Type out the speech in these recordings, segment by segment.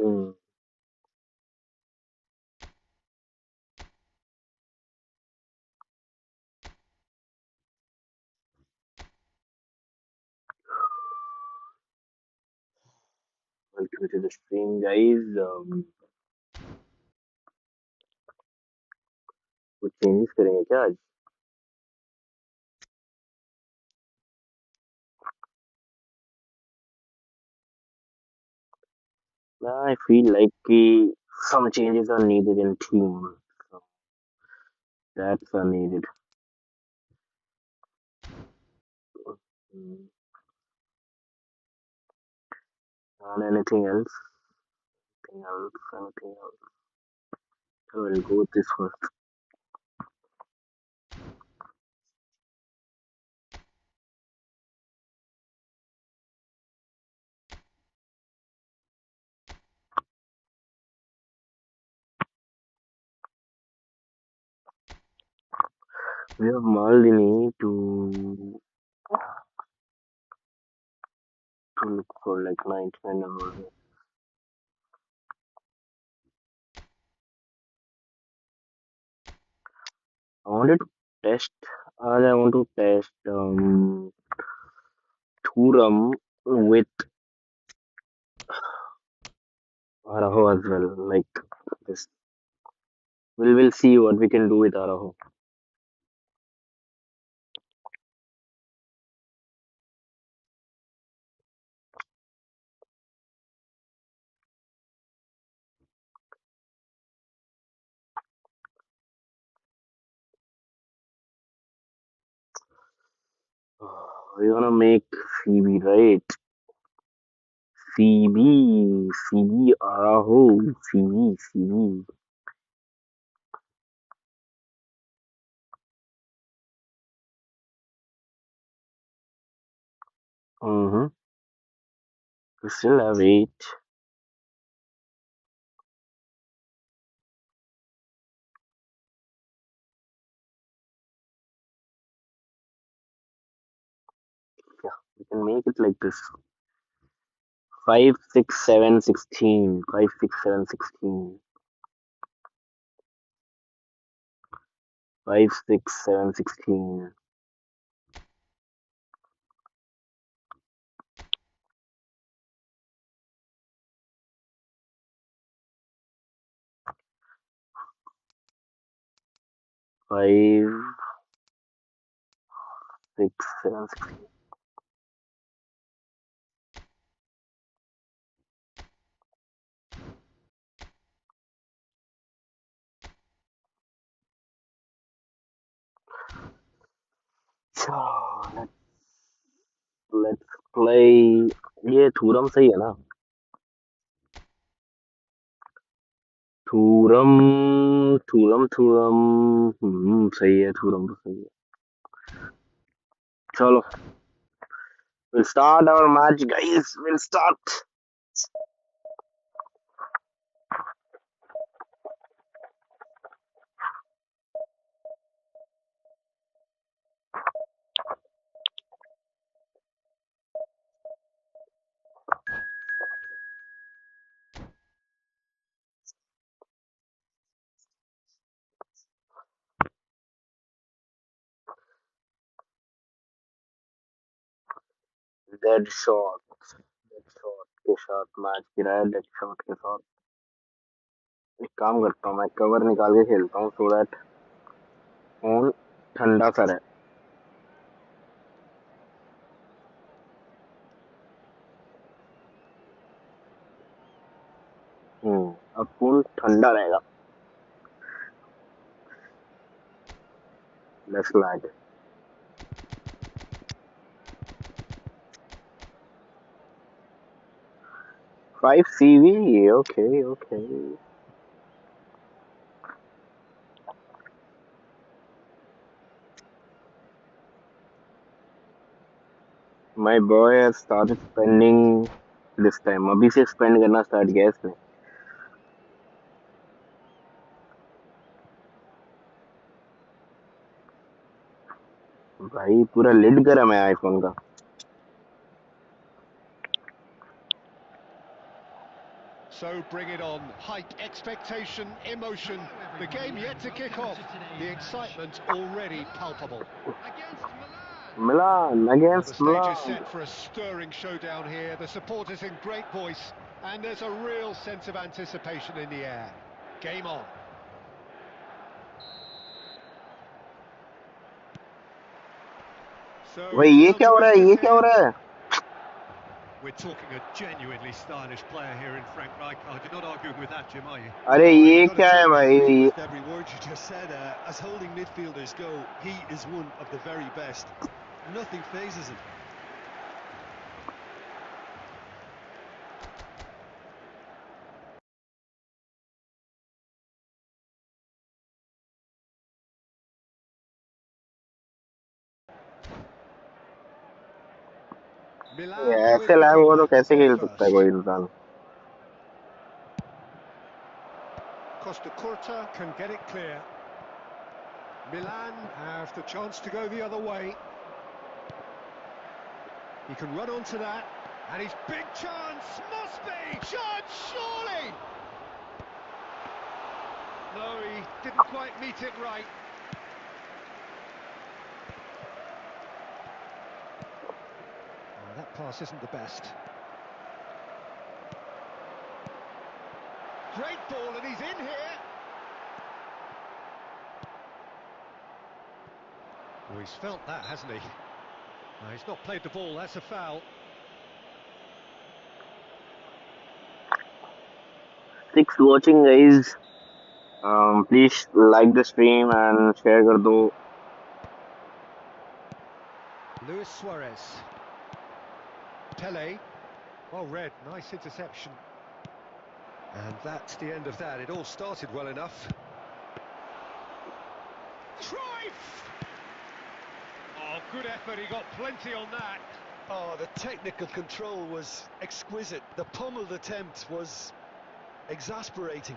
Hmm. Welcome to the stream, guys. कुछ changes करेंगे क्या आज? I feel like some changes are needed in team. So that's are needed. Mm. And anything else? Anything else? Anything else? So we'll go with this first. We have Maldini to look for like 99 numbers. I wanted to test. I want to test Thuram with Araho as well. Like this, we'll see what we can do with Araho. We're gonna make CB, right? CB, Araho, CB. Mm-hmm. We still have 8. Yeah, we can make it like this. 5, 6, 7, 16. 5, 6, 7, 16. 5, 6, 7, 16. 5, 6, 7, 16. So let's play. ये थूरम सही है ना? थूरम सही है, थूरम तो सही है. चलो, we'll start our match, guys. We'll start. Dead shot. Dead shot के साथ मैच गिरा है. डेड शॉट के साथ एक काम करता हूँ, मैं कवर निकाल के खेलता हूँ सो दैट फोन ठंडा सा रहे. अब फोन ठंडा रहेगा. Let's lag. 5 CV. Okay. My boy has started spending this time. अभी से स्पेंड करना स्टार्ट किया इसने. भाई पूरा लिड गरम है आईफोन का. So bring it on. Hype, expectation, emotion. The game yet to kick off. The excitement already palpable. Milan Well, the against stage is Milan. set for a stirring showdown here. The supporters in great voice, and there's a real sense of anticipation in the air. Game on. So भाई ये क्या another हो रहा है? business ये क्या हो here. रहा है? We're talking a genuinely stylish player here in Frank Rijkaard. You're not arguing with that, Jim, are you? अरे No, ये you've got to क्या है totally भाई? agree with every word you just said. As holding midfielders go, he is one of the very best. Nothing phases him. Milan with ऐसे the lag ball हुआ तो कैसे on खेल सकता है first. कोई इंसान? Costa Curta can get it clear. Milan have the chance to go the other way. He can run onto that, and his big chance must be chance, surely. No, he didn't quite meet it right. That pass isn't the best. Great ball, and he's in here. Oh, he's felt that, hasn't he? No, he's not played the ball, that's a foul. 6 watching, guys. Please like the stream and share कर दो. Luis Suarez. Pele. Well read, nice interception. And that's the end of that. It all started well enough. Cruyff! Oh, good effort, he got plenty on that. Oh, the technical control was exquisite. The pummeled attempt was exasperating.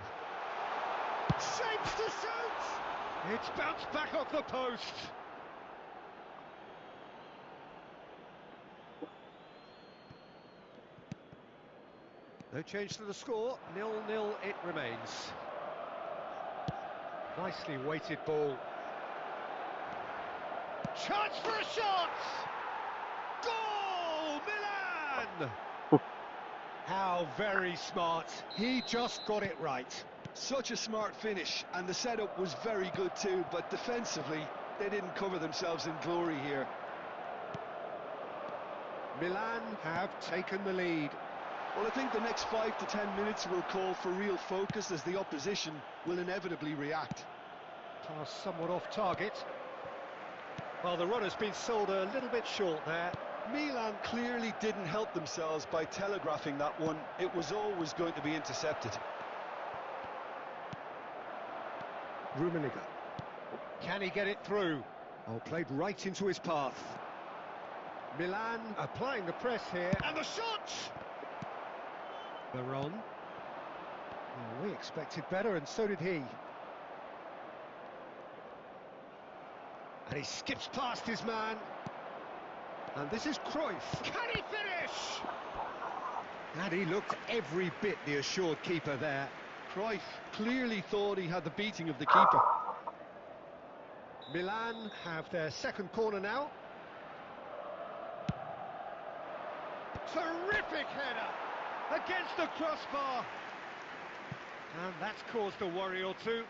Shapes to shoot! It's bounced back off the post. No change to the score, 0-0 it remains. Nicely weighted ball. Chance for a shot! Goal! Milan! How very smart. He just got it right. Such a smart finish, and the setup was very good too, but defensively, they didn't cover themselves in glory here. Milan have taken the lead. Well, I think the next 5 to 10 minutes will call for real focus as the opposition will inevitably react. Pass somewhat off target. Well, the run has been sold a little bit short there. Milan clearly didn't help themselves by telegraphing that one. It was always going to be intercepted. Rummenigge. Can he get it through? Oh, played right into his path. Milan applying the press here. And the shot! Veron. Well, we expected better, and so did he. And he skips past his man. And this is Cruyff. Can he finish? And he looked every bit the assured keeper there. Cruyff clearly thought he had the beating of the keeper. Milan have their second corner now. Terrific header against the crossbar. And that's caused a worry or two.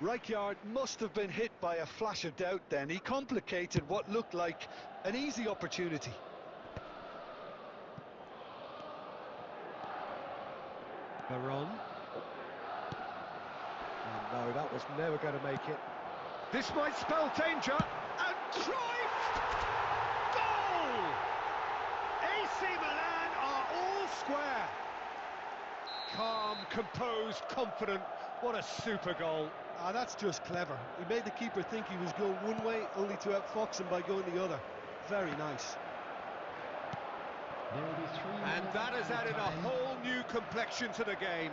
Rijkaard must have been hit by a flash of doubt then. He complicated what looked like an easy opportunity. Veron. Oh no, that was never going to make it. This might spell danger. And Cruyff! Goal! AC Milan are all square. Calm, composed, confident. What a super goal. Ah, that's just clever. He made the keeper think he was going one way, only to outfox him by going the other. Very nice. And that has added a whole new complexion to the game.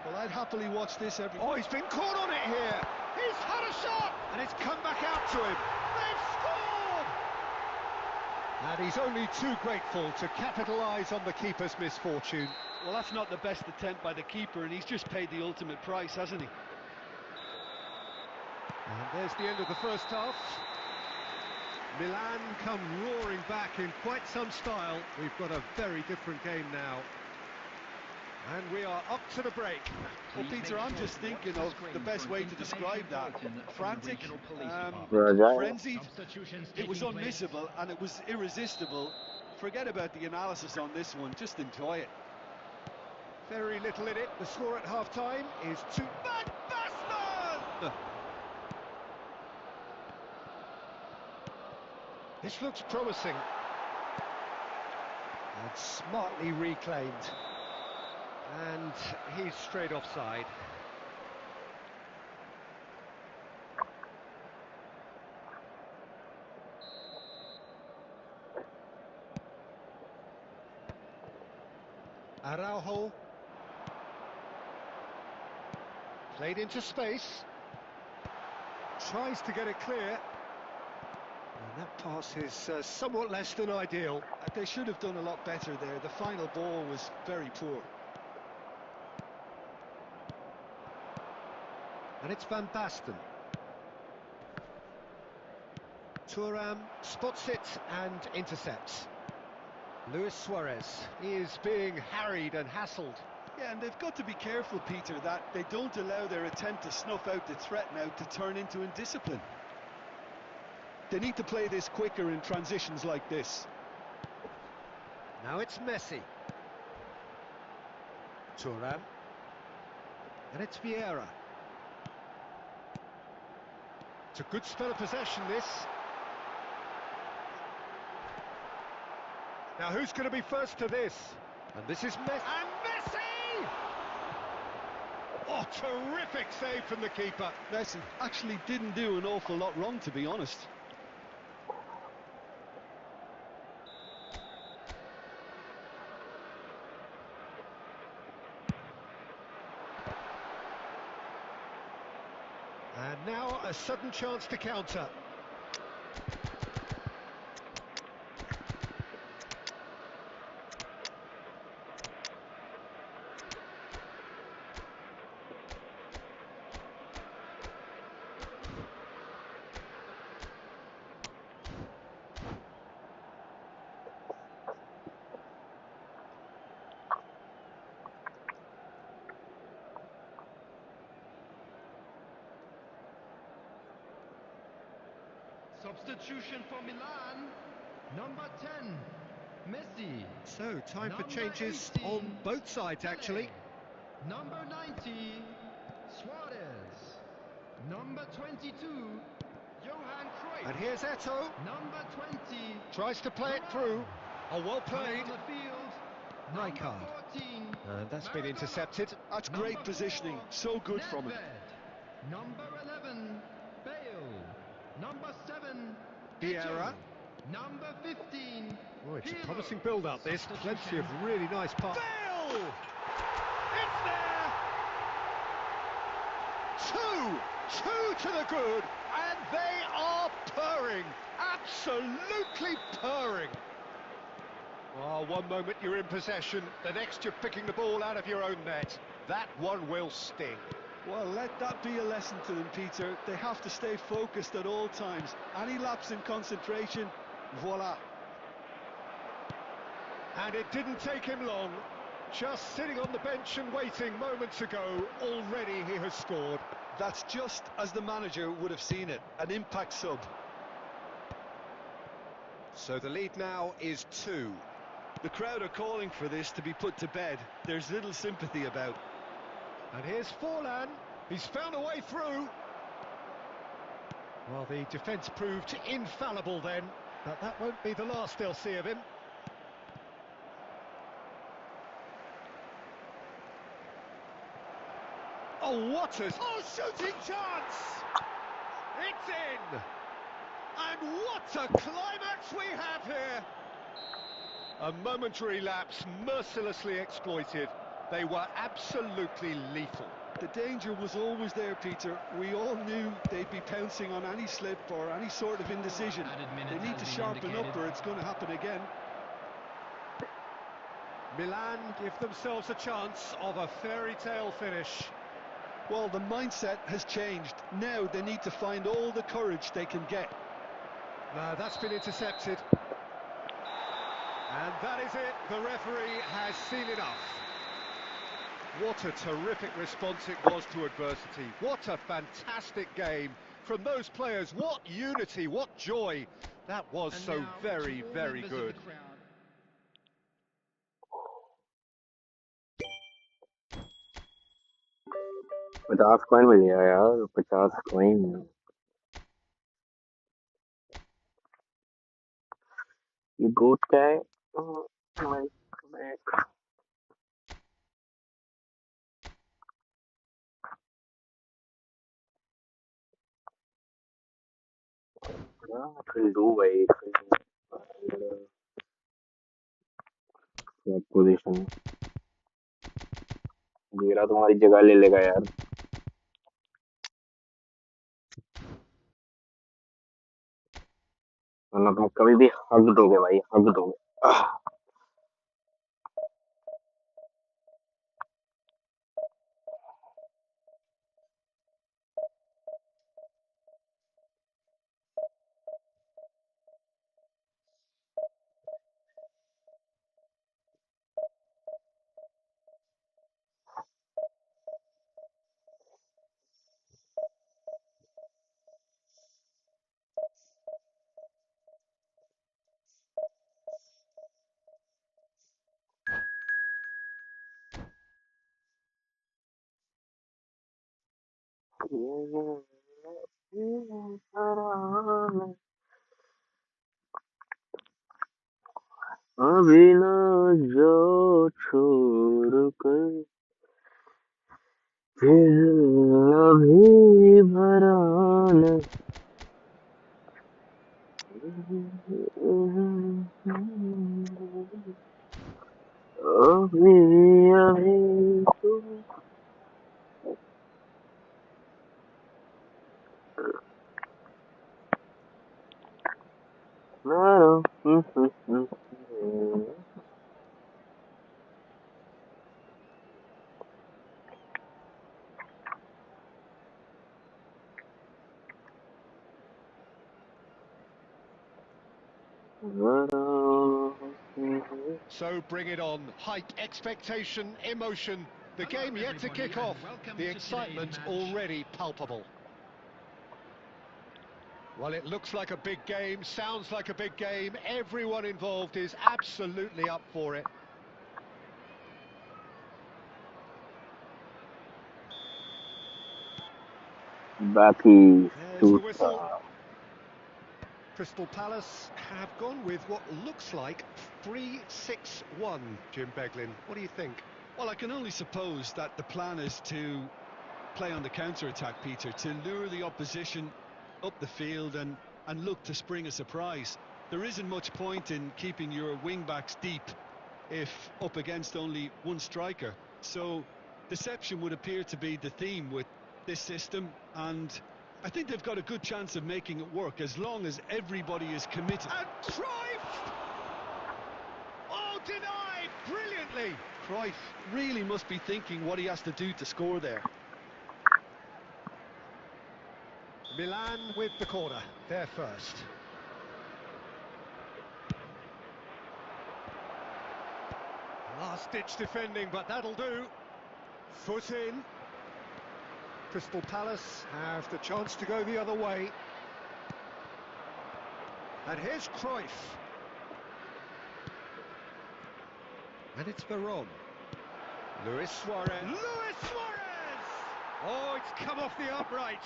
Well, I'd happily watch this every... Oh, he's been caught on it here. He's had a shot, and it's come back out to him. They've scored! And he's only too grateful to capitalise on the keeper's misfortune. Well, that's not the best attempt by the keeper, and he's just paid the ultimate price, hasn't he? And there's the end of the first half. Milan come roaring back in quite some style. We've got a very different game now. And we are up to the break. Well, Peter, I'm just thinking of the best way to describe that. Frantic, frenzied. It was unmissable and it was irresistible. Forget about the analysis on this one, just enjoy it. Very little in it. The score at half-time is 2. Van Basten! This looks promising. And smartly reclaimed. And he's straight offside. Araujo. Played into space. Tries to get it clear. And that pass is somewhat less than ideal. They should have done a lot better there. The final ball was very poor. And it's Van Basten. Thuram spots it and intercepts. Luis Suarez is being harried and hassled. Yeah, and they've got to be careful, Peter, that they don't allow their attempt to snuff out the threat now to turn into indiscipline. They need to play this quicker in transitions like this. Now it's Messi. Thuram. And it's Vieira. It's a good spell of possession, this. Now who's going to be first to this? And this is Messi. And Messi! Oh, terrific save from the keeper. Messi actually didn't do an awful lot wrong, to be honest. And now a sudden chance to counter. Substitution for Milan, number 10, Messi. So, time for Number changes 18, on both sides, actually. Number 90, Suarez. Number 22, Johan Cruyff. And here's Eto'o. Number 20, Tries to play it through. Oh, well played. on the field. Rijkaard. Number 14, And that's been Maradona. intercepted. That's Number great positioning. 4, So good from him. Nedved. Number 11, Bale. Number 7, Vieira. Eto'o. Number 15, Oh, it's a Pirlo. promising build-up, this. Plenty of really nice passes. Bale! It's there! Two to the good, and they are purring. Absolutely purring. Oh, one moment you're in possession, the next you're picking the ball out of your own net. That one will sting. Well, let that be a lesson to them, Peter. They have to stay focused at all times. Any lapse in concentration, voila. And it didn't take him long. Just sitting on the bench and waiting moments ago, already he has scored. That's just as the manager would have seen it, an impact sub. So the lead now is 2. The crowd are calling for this to be put to bed. There's little sympathy about. And here's Forlan. He's found a way through. Well, the defence proved infallible then, but that won't be the last they'll see of him. Oh, what a... Oh, shooting chance! It's in! And what a climax we have here! A momentary lapse mercilessly exploited. They were absolutely lethal. The danger was always there, Peter. We all knew they'd be pouncing on any slip or any sort of indecision. They need to sharpen up or it's going to happen again. Milan give themselves a chance of a fairy tale finish. Well, the mindset has changed. Now they need to find all the courage they can get. No, that's been intercepted. And that is it. The referee has seen enough. What a terrific response it was to adversity. What a fantastic game from those players. What unity, what joy. That was And so now, very, to all very members of good. the crowd, पचास coin मिल गया यार 50 coin ये गोट क्या है position मेरा तुम्हारी जगह ले लेगा यार वरना तुम कभी भी हक दोगे भाई हक दोगे अभी ना जो छोड़ कर फिर अभी भरा नहीं अभी अभी तुम So bring it on. Hype, expectation, emotion. The game yet to kick off. The excitement already palpable. Well, it looks like a big game, sounds like a big game. Everyone involved is absolutely up for it. Backy There's the whistle. Tuta. Crystal Palace have gone with what looks like 3-6-1. Jim Beglin, what do you think? Well, I can only suppose that the plan is to play on the counter-attack, Peter, to lure the opposition up the field and look to spring a surprise. There isn't much point in keeping your wing-backs deep if up against only one striker. So deception would appear to be the theme with this system, and I think they've got a good chance of making it work as long as everybody is committed. And Cruyff! Oh, denied brilliantly! Cruyff really must be thinking what he has to do to score there. Milan with the corner, they're first. Last-ditch defending, but that'll do. Foot in. Crystal Palace have the chance to go the other way. And here's Cruyff. And it's Veron. Luis Suarez. Luis Suarez! Oh, it's come off the upright.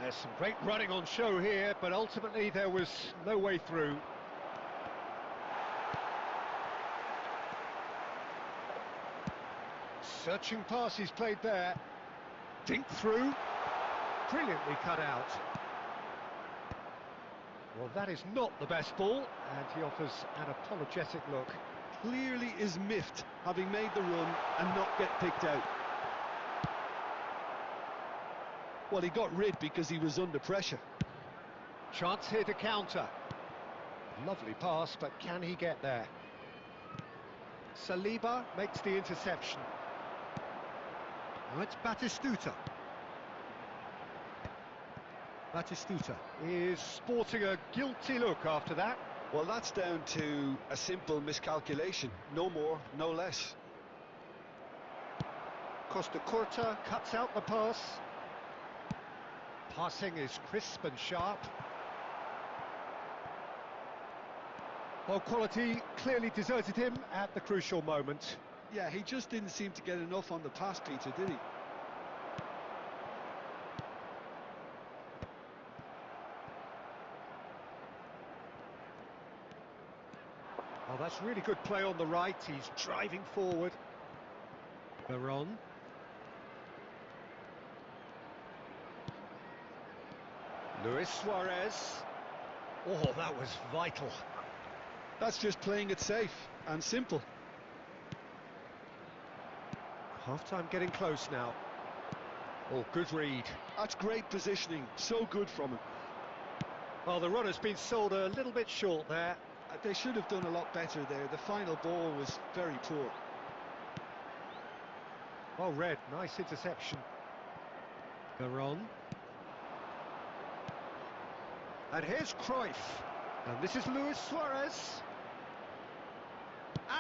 There's some great running on show here, but ultimately there was no way through. Searching pass he's played there. Dink through. Brilliantly cut out. Well, that is not the best ball, and he offers an apologetic look. Clearly is miffed, having made the run and not get picked out. Well, he got rid because he was under pressure. Chance here to counter. Lovely pass, but can he get there? Saliba makes the interception. Now it's Batistuta. Batistuta is sporting a guilty look after that. Well, that's down to a simple miscalculation. No more, no less. Costa Curta cuts out the pass. Passing is crisp and sharp. Well, quality clearly deserted him at the crucial moment. Yeah, he just didn't seem to get enough on the pass, Peter, did he? Oh, that's really good play on the right. He's driving forward. Veron. Luis Suarez. Oh, that was vital. That's just playing it safe and simple. Half-time getting close now. Oh, good read. That's great positioning. So good from him. Well, the run has been sold a little bit short there. They should have done a lot better there. The final ball was very poor. Oh, Red, nice interception. Veron. And here's Cruyff. And this is Luis Suarez.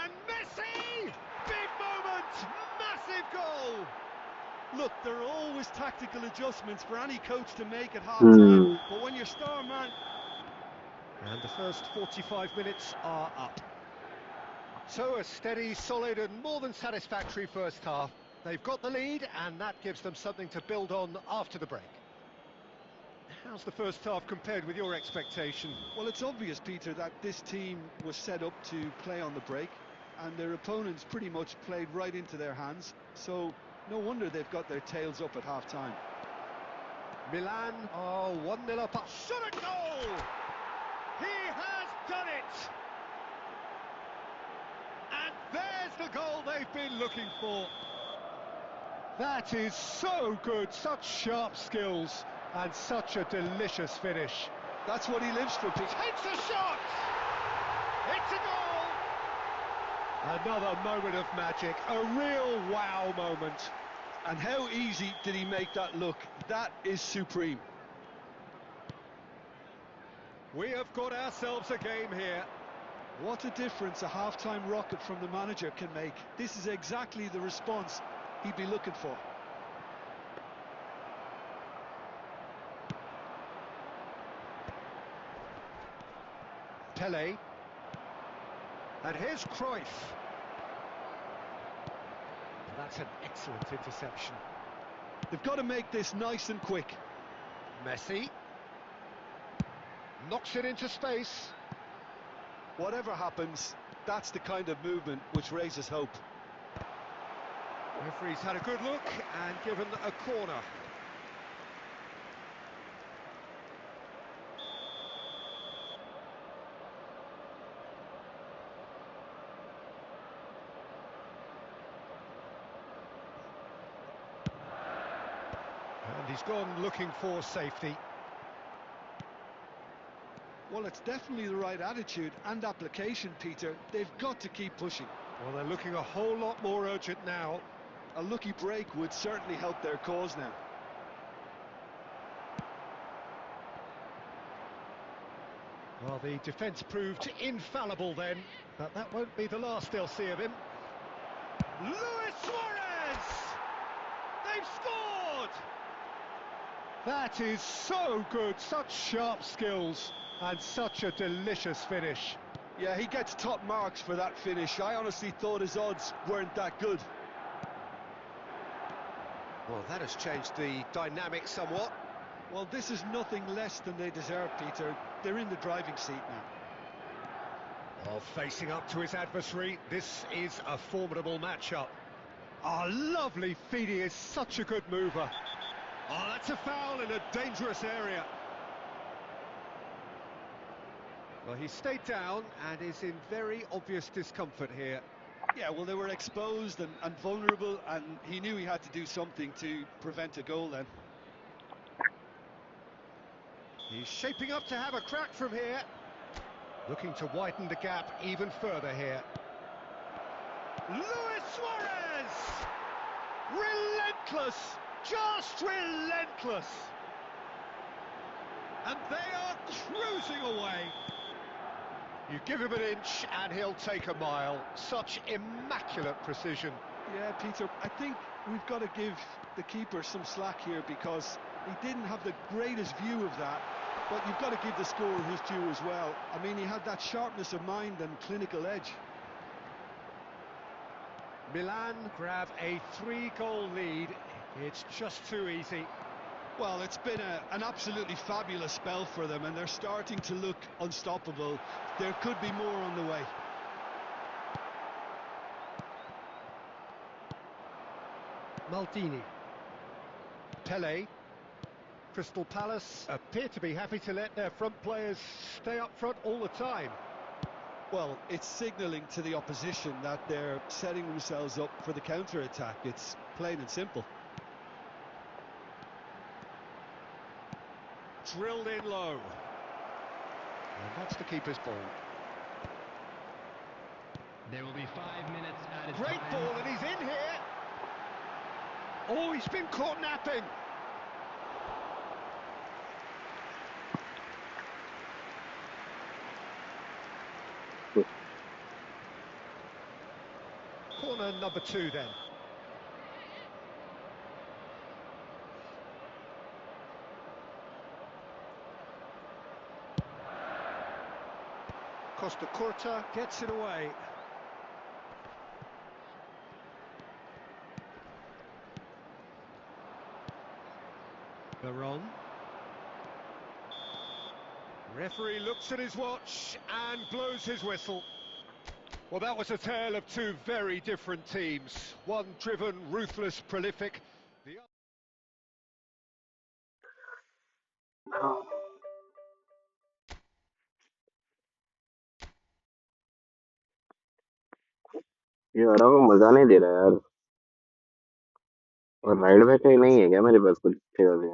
And Messi! Big moment! Massive goal! Look, there are always tactical adjustments for any coach to make at half-time, but when your star man... And the first 45 minutes are up. So a steady, solid and more than satisfactory first half. They've got the lead and that gives them something to build on after the break. How's the first half compared with your expectation? Well, it's obvious, Peter, that this team was set up to play on the break, and their opponents pretty much played right into their hands, so no wonder they've got their tails up at half-time. Milan are 1-0 up. Shot a goal! He has done it! And there's the goal they've been looking for. That is so good, such sharp skills, and such a delicious finish. That's what he lives for, Peter. Takes a shot! It's a goal! Another moment of magic, a real wow moment. And how easy did he make that look? That is supreme. We have got ourselves a game here. What a difference a half-time rocket from the manager can make. This is exactly the response he'd be looking for. Pele. And here's Cruyff. That's an excellent interception. They've got to make this nice and quick. Messi. Knocks it into space. Whatever happens, that's the kind of movement which raises hope. Referee's had a good look and given a corner. And he's gone looking for safety. Well, it's definitely the right attitude and application, Peter. They've got to keep pushing. Well, they're looking a whole lot more urgent now. A lucky break would certainly help their cause now. Well, the defence proved infallible then, but that won't be the last they'll see of him. Luis Suarez! They've scored! That is so good, such sharp skills, and such a delicious finish. Yeah, he gets top marks for that finish. I honestly thought his odds weren't that good. Well, that has changed the dynamic somewhat. Well, this is nothing less than they deserve, Peter. They're in the driving seat now. Well, facing up to his adversary, this is a formidable matchup. Oh, lovely feed, he is such a good mover. Oh, that's a foul in a dangerous area. Well, he stayed down and is in very obvious discomfort here. Yeah, well, they were exposed and vulnerable, and he knew he had to do something to prevent a goal then. He's shaping up to have a crack from here. Looking to widen the gap even further here. Luis Suarez! Relentless! Just relentless! And they are cruising away. You give him an inch and he'll take a mile. Such immaculate precision. Yeah, Peter, I think we've got to give the keeper some slack here because he didn't have the greatest view of that, but you've got to give the scorer his due as well. I mean, he had that sharpness of mind and clinical edge. Milan grab a 3-goal lead. It's just too easy. Well, it's been an absolutely fabulous spell for them, and they're starting to look unstoppable. There could be more on the way. Maldini. Pele. Crystal Palace appear to be happy to let their front players stay up front all the time. Well, it's signalling to the opposition that they're setting themselves up for the counter-attack. It's plain and simple. Drilled in low. And that's the keeper's ball. There will be 5 minutes added Great time. ball, and he's in here. Oh, he's been caught napping. Corner number 2 then. Costa Curta gets it away. Veron. Referee looks at his watch and blows his whistle. Well, that was a tale of two very different teams. One driven, ruthless, prolific. The other... ये हरा को मजा नहीं दे रहा यार। और right back नहीं है क्या मेरे पास कुछ अच्छे खासे?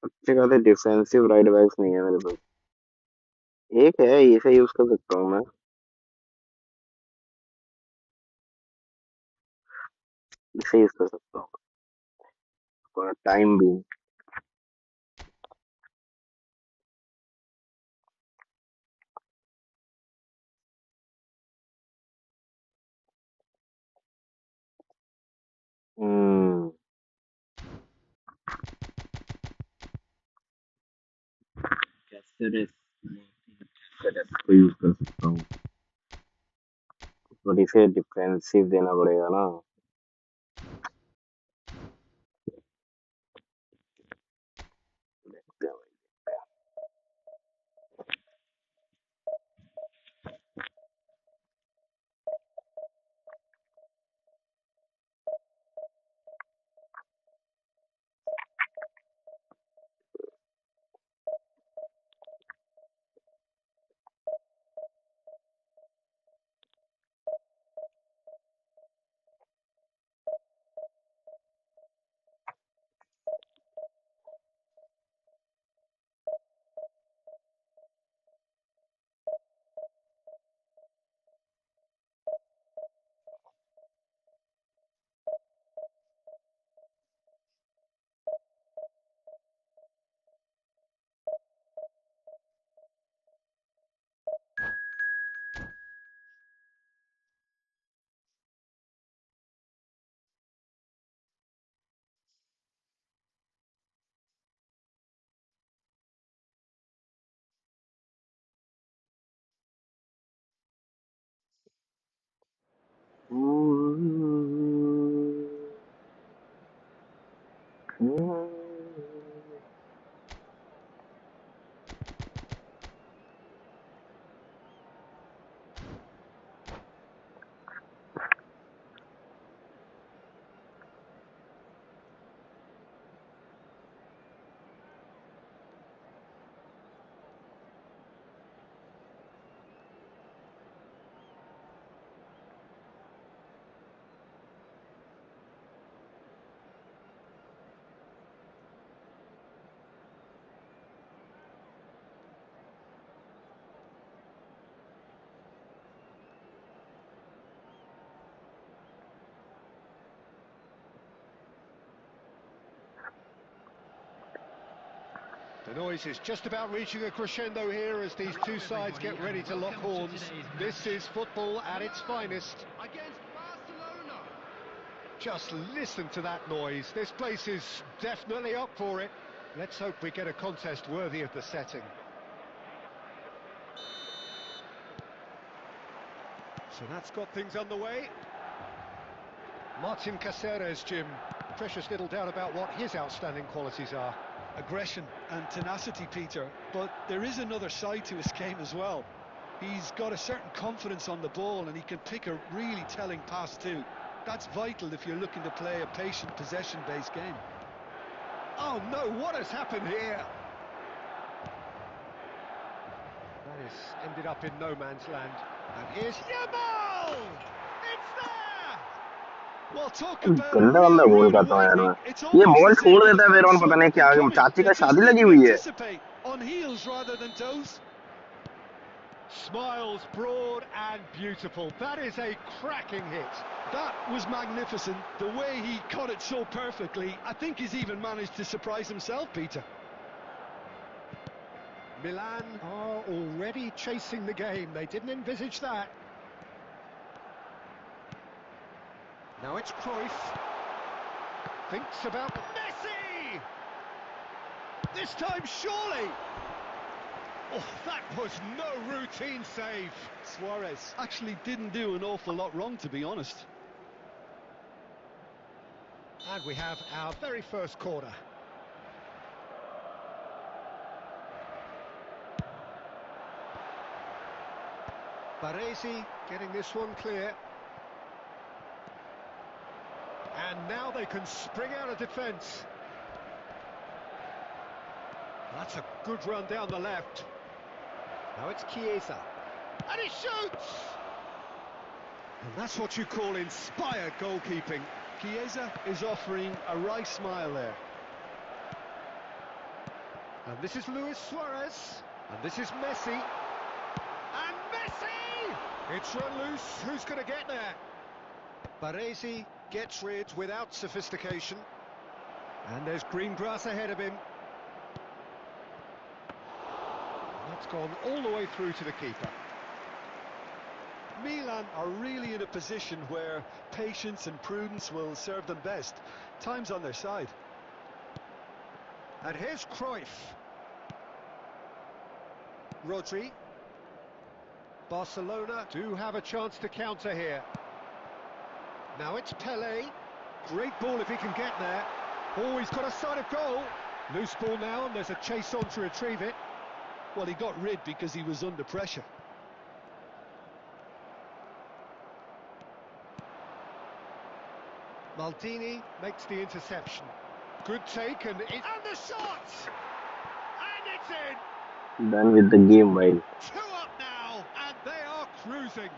अच्छे खासे डिफेंसिव राइट बैक्स नहीं है मेरे पास। एक है, इसे यूज कर सकता हूँ मैं। इसे यूज कर सकता हूँ टाइम भी। हम्म, कैसेरेस कैसेरेस को यूज कर सकता हूँ, बट इसे डिफेंसिव देना पड़ेगा ना। देखते हैं भाई। The noise is just about reaching a crescendo here as these two sides get ready to lock horns. This is football at its finest. Against Barcelona. Just listen to that noise. This place is definitely up for it. Let's hope we get a contest worthy of the setting. So that's got things underway. Martin Caceres, Jim. Precious little doubt about what his outstanding qualities are. Aggression and tenacity, Peter, but there is another side to his game as well. He's got a certain confidence on the ball and he can pick a really telling pass too. That's vital if you're looking to play a patient possession-based game. Oh no, what has happened here? That has ended up in no man's land. And here's Yamal! It's there! Well, talk about a गंदा real गंदा गोल rude करता हूँ यार awakening. मैं। It's ये almost ball as छोड़ if the देता है फिर defence और saw पता नहीं it क्या आगे coming. चाची They का just शादी लगी didn't हुई है। anticipate, on heels rather than toes. Smiles broad and beautiful. That is a cracking hit. That was magnificent. The way he caught it so perfectly. I think he's even managed to surprise himself, Peter. Milan are already chasing the game. They didn't envisage that. Now it's Cruyff. Thinks about Messi! This time, surely! Oh, that was no routine save. Suarez actually didn't do an awful lot wrong, to be honest. And we have our very first corner. Baresi getting this one clear. And now they can spring out of defence. That's a good run down the left. Now it's Chiesa. And he shoots! And that's what you call inspired goalkeeping. Chiesa is offering a wry smile there. And this is Luis Suarez. And this is Messi. And Messi! It's run loose. Who's going to get there? Baresi gets rid without sophistication. And there's green grass ahead of him. That's gone all the way through to the keeper. Milan are really in a position where patience and prudence will serve them best. Time's on their side. And here's Cruyff. Rodri. Barcelona do have a chance to counter here. Now it's Pelé. Great ball if he can get there. Oh, he's got a side of goal. Loose ball now, and there's a chase on to retrieve it. Well, he got rid because he was under pressure. Maldini makes the interception. Good take, and the shot! And it's in! Done with the game, while. 2 up now, and they are cruising.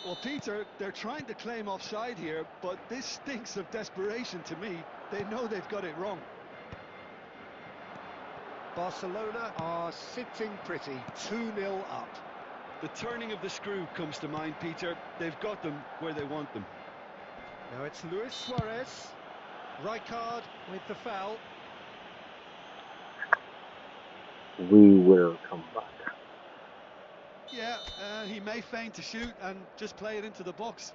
Well, Peter, they're trying to claim offside here, but this stinks of desperation to me. They know they've got it wrong. Barcelona are sitting pretty, 2-0 up. The turning of the screw comes to mind, Peter. They've got them where they want them. Now it's Luis Suarez. Rijkaard with the foul. We will come back. Yeah, he may feign to shoot and just play it into the box.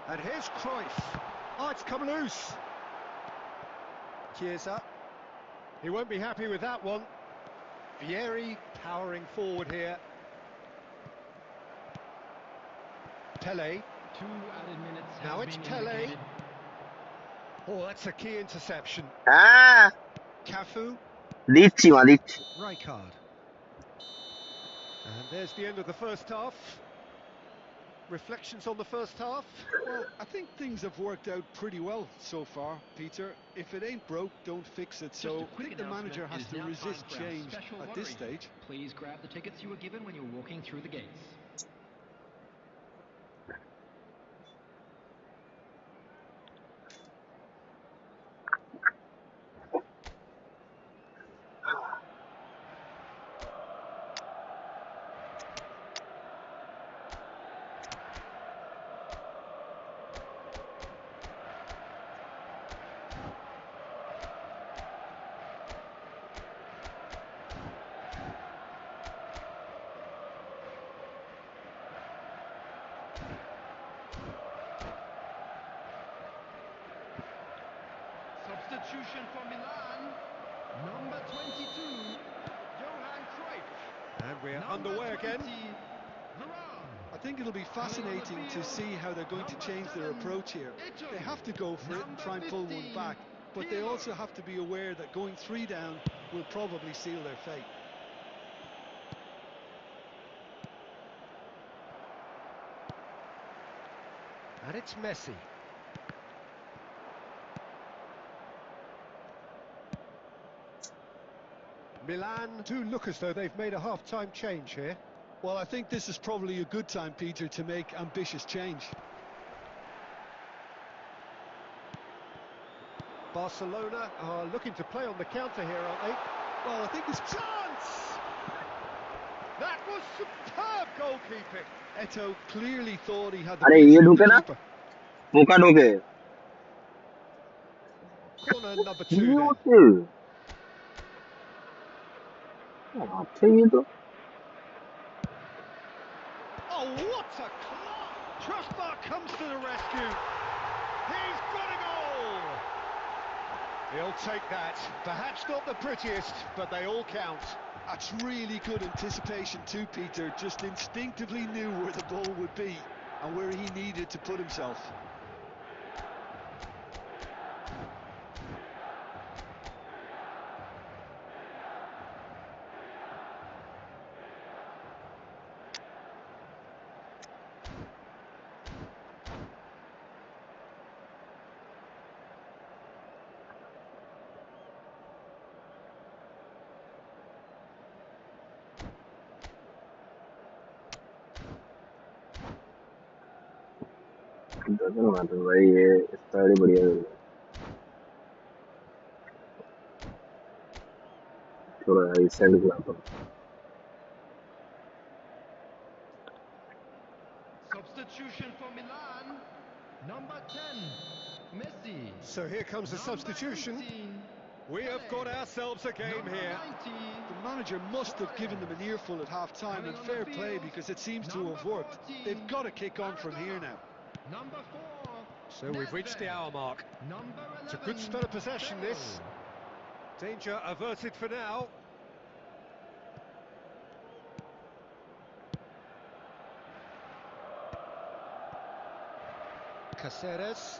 And here's Cruyff. Oh, it's come loose. Chiesa. He won't be happy with that one. Vieri powering forward here. Pelé. 2 added minutes. Now have it's been Pelé. indicated. Oh, that's a key interception. Ah! Cafu. Dici, ma dici. Rijkaard. And there's the end of the first half. Reflections on the first half? Well, I think things have worked out pretty well so far, Peter. If it ain't broke, don't fix it. Just So a I quick think the manager announcement. has It is to now time resist for our change special at this lottery. stage. Please grab the tickets you were given when you were walking through the gates. Substitution for Milan, number 22, Johan Cruyff. And we're Number underway again. 20, Varane. I think it'll be fascinating to see how they're going to change their approach here. They have to go for it and try and pull one back, but they also have to be aware that going 3 down will probably seal their fate. And it's Messi. Milan do look as though they've made a half-time change here. Well, I think this is probably a good time, Peter, to make ambitious change. Barcelona are looking to play on the counter here, aren't they? Well, I think it's... Chance! That was superb goalkeeping. Eto clearly thought he had the अरे better ये of ढूके the ना keeper. मुका ढूके Corner number 2 ये then. होते अच्छा ये तो Oh, what a clock! Trustbar comes to the rescue. He's got a goal! He'll take that. Perhaps not the prettiest, but they all count. That's really good anticipation too, Peter. Just instinctively knew where the ball would be and where he needed to put himself. doesn't matter भाई ये style ही बढ़िया है थोड़ा इस side खिलाता हूँ Substitution for Milan. Number 10, Messi. So here comes the substitution. 19, We have got ourselves a game number here. 90. The manager must have given them an earful at half-time, and fair play because it seems to have worked. They've got to kick on from here now. Number 4. So we've reached the hour mark. Number 11. It's a good spell of possession, this. Danger averted for now. Caceres.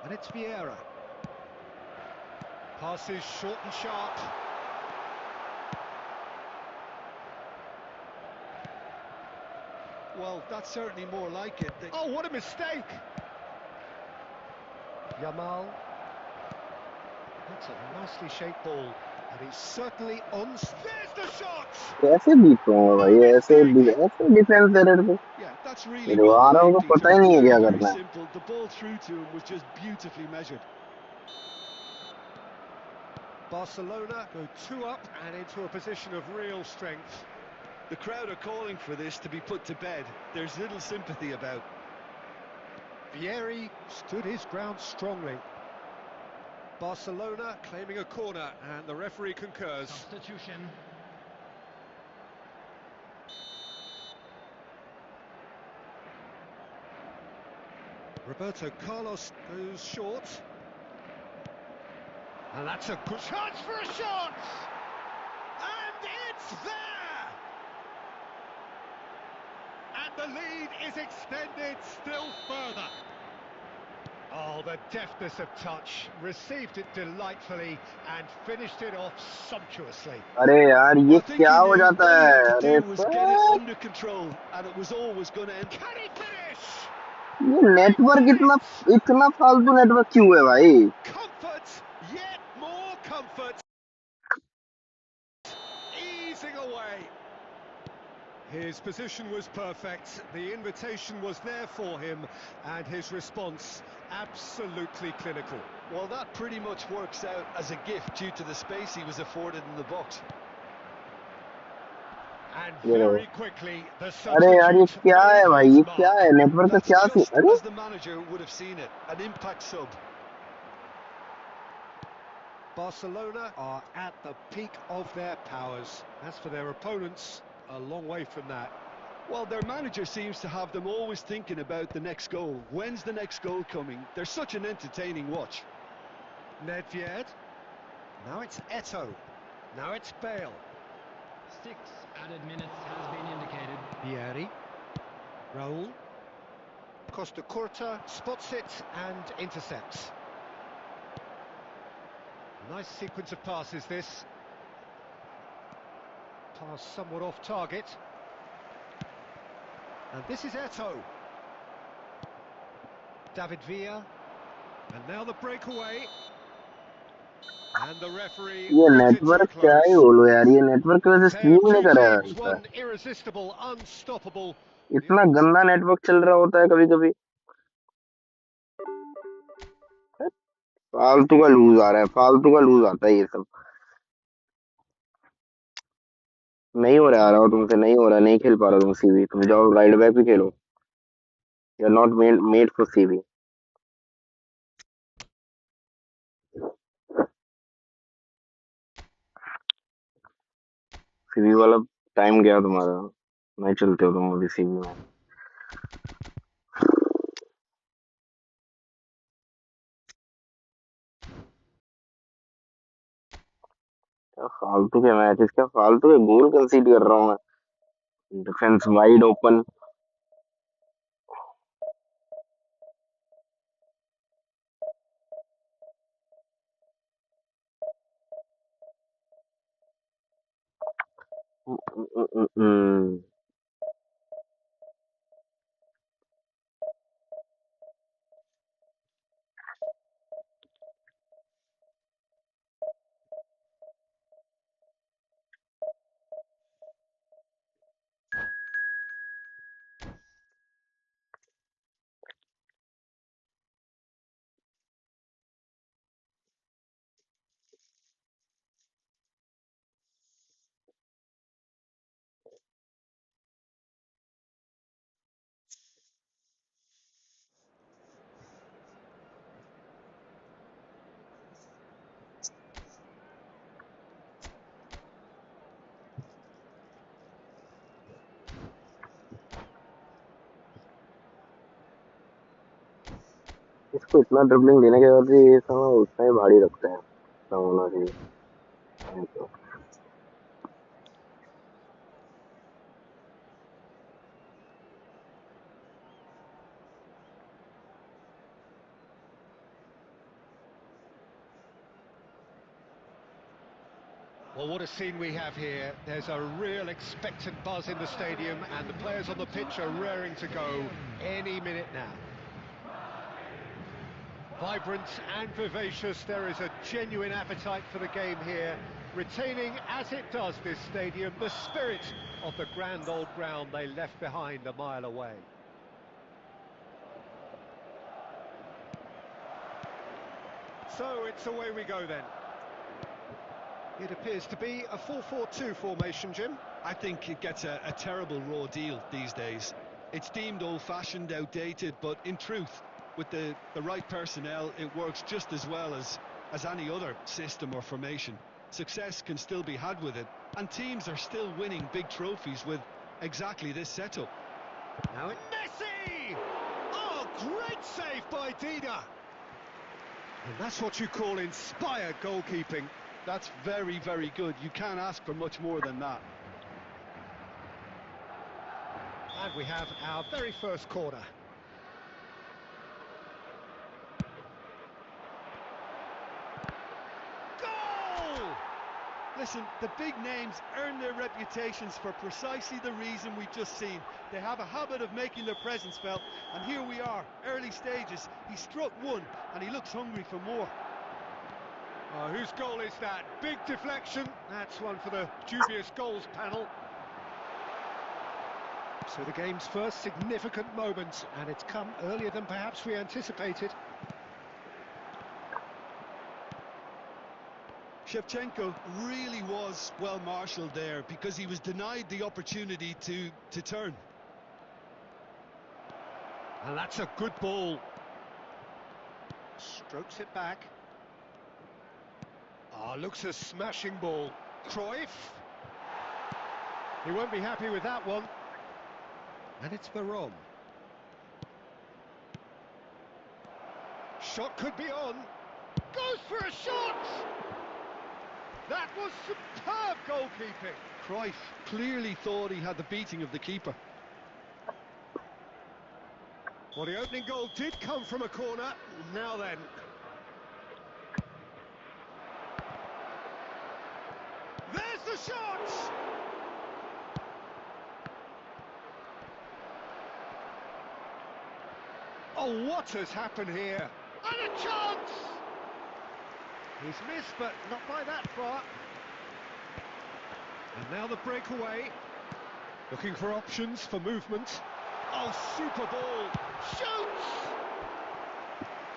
And it's Vieira. Passes short and sharp. Well, that's certainly more like it. Oh, what a mistake! Yamal. That's a nicely shaped ball. And he's certainly on... There's the shot! कैसे बीत रहा हूँ भाई ऐसे defence error पे Yeah, that's really मेरे को well आ रहा played, होगा Peter. पता ही नहीं है Very, क्या very करना है simple. The ball through to him was just beautifully measured. Barcelona go 2 up and into a position of real strength. The crowd are calling for this to be put to bed. There's little sympathy about. Vieri stood his ground strongly. Barcelona claiming a corner and the referee concurs. Substitution. Roberto Carlos goes short. And that's a good chance for a shot! And it's there! And the lead is extended still further. Oh, the deftness of touch, received it delightfully and finished it off sumptuously. अरे यार ये I think क्या he हो knew जाता all he है had to अरे do was get it under control, and it was always going to end. Can he finish? ये network इतना इतना फालतू नेटवर्क क्यों है भाई Comfort, yet more comfort. Easing away. His position was perfect, the invitation was there for him, and his response absolutely clinical. Well, that pretty much works out as a gift due to the space he was afforded in the box. And ये देखो very quickly, the अरे यार ये substitute क्या है made भाई his ये क्या mark. है नेटवर्क का That's क्या सीन just अरे as the manager would have seen it, an impact sub. Barcelona are at the peak of their powers. As for their opponents, a long way from that. Well, their manager seems to have them always thinking about the next goal. When's the next goal coming? They're such an entertaining watch. Nedved. Now it's Eto. Now it's Bale. 6 added minutes has been indicated. Vieri. Raul. Costa Curta spots it and intercepts. Nice sequence of passes this. Pass somewhat off target. And this is Eto. David Villa. And now the breakaway. And the referee ये brings it to a network क्या है close. बोलो यार ये network की वजह से Tale stream of नहीं two कर रहा teams, है one irresistible, unstoppable. इतना गंदा नेटवर्क चल रहा होता है कभी कभी फालतू का लूज आ रहा है फालतू का लूज आता है ये सब नहीं हो रहा हो तुमसे नहीं हो रहा नहीं खेल पा रहा तुम सीवी तुम जाओ राइट बैक भी खेलो you are not made for CV CV वाला टाइम गया तुम्हारा नहीं चलते हो तुम अभी सीवी में क्या फालतू के मैचेस क्या फालतू के गोल कंसीड कर रहा हूँ मैं डिफेंस वाइड ओपन इसको इतना ड्रिबलिंग देने के बाद भी ये समय उतना ही भारी रखता है, ऐसा होना चाहिए नहीं तो। Well, what a scene we have here. There's a real expectant buzz in the stadium, and the players on the pitch are raring to go any minute now. Vibrant and vivacious, there is a genuine appetite for the game here, retaining, as it does this stadium, the spirit of the grand old ground they left behind a mile away. So it's away we go then. It appears to be a 4-4-2 formation, Jim. I think it gets a terrible raw deal these days. It's deemed old-fashioned, outdated, but in truth, with the right personnel, it works just as well as any other system or formation. Success can still be had with it, and teams are still winning big trophies with exactly this setup. Now it's Messi! Oh, great save by Dida! And that's what you call inspired goalkeeping. That's very, very good. You can't ask for much more than that. And we have our very first corner. Goal! Listen, the big names earn their reputations for precisely the reason we've just seen. They have a habit of making their presence felt, and here we are, early stages. He struck one, and he looks hungry for more. Oh, whose goal is that? Big deflection. That's one for the dubious goals panel. So the game's first significant moment, and it's come earlier than perhaps we anticipated. Shevchenko really was well marshalled there because he was denied the opportunity to turn. And that's a good ball. Strokes it back. Ah, looks a smashing ball. Cruyff. He won't be happy with that one. And it's Baron. Shot could be on. Goes for a shot! That was superb goalkeeping. Cruyff clearly thought he had the beating of the keeper. Well, the opening goal did come from a corner. Now then. There's the shot! Oh, what has happened here? And a chance! He's missed, but not by that far. And now the breakaway. Looking for options for movement. Oh, super ball. Shoots!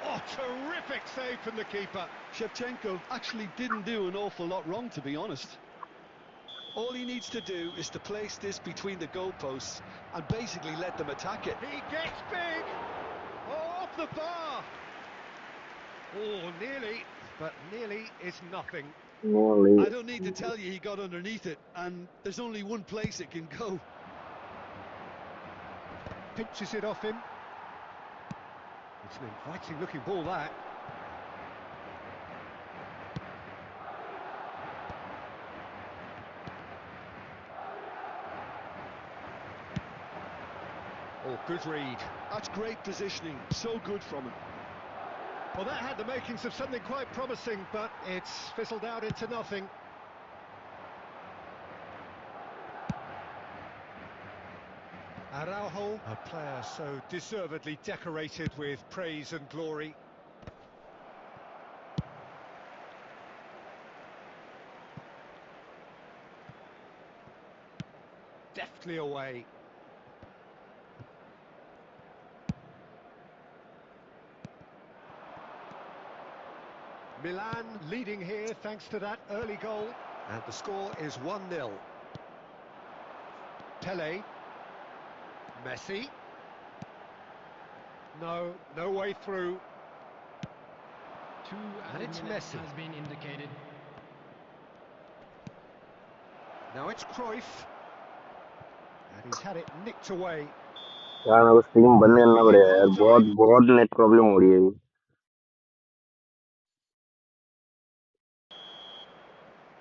Oh, terrific save from the keeper. Shevchenko actually didn't do an awful lot wrong, to be honest. All he needs to do is to place this between the goalposts and basically let them attack it. He gets big. Oh, off the bar. Oh, nearly, but nearly is nothing. Nearly. I don't need to tell you he got underneath it, and there's only one place it can go. Pinches it off him. It's an inviting looking ball, that. Oh, good read. That's great positioning, so good from him. Well, that had the makings of something quite promising, but it's fizzled out into nothing. Araujo, a player so deservedly decorated with praise and glory. Deftly away. Milan leading here thanks to that early goal. And the score is 1-0. Pele. Messi. No way through. And it's Messi. Has been indicated. Now it's Cruyff. And he's had it nicked away. यार मेरे को stream बंद करना पड़ेगा यार, बहुत बहुत net problem हो रही है अभी.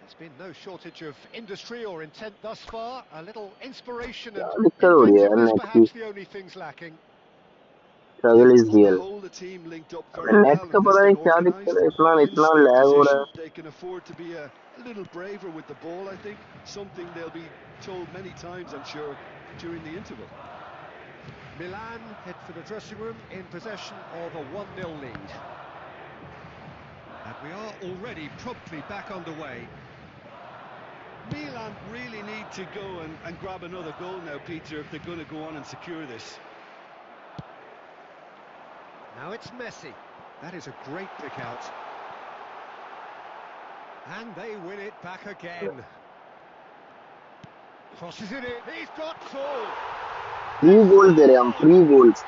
There's been no shortage of industry or intent thus far. A little inspiration क्या and दिक्कत हो रही है यार inventiveness नेट की? perhaps the only things lacking. Struggle is On the real. whole, the team linked up अबे very net well का and पता नहीं stayed क्या दिक्कत organised. है, इतना In इतना strong लैग हो रहा position, है. they can afford to be a little braver with the ball, I think. Something they'll be told many times, I'm sure, during the interval. Milan head for the dressing room in possession of a 1-0 lead. And we are already promptly back underway. Milan really need to go and grab another goal now, Peter, if they're going to go on and secure this. Now it's Messi. That is a great pick out. And they win it back again. Crosses it in. He's got two. 3 गोल दे रहे हैं हम, 3 goals.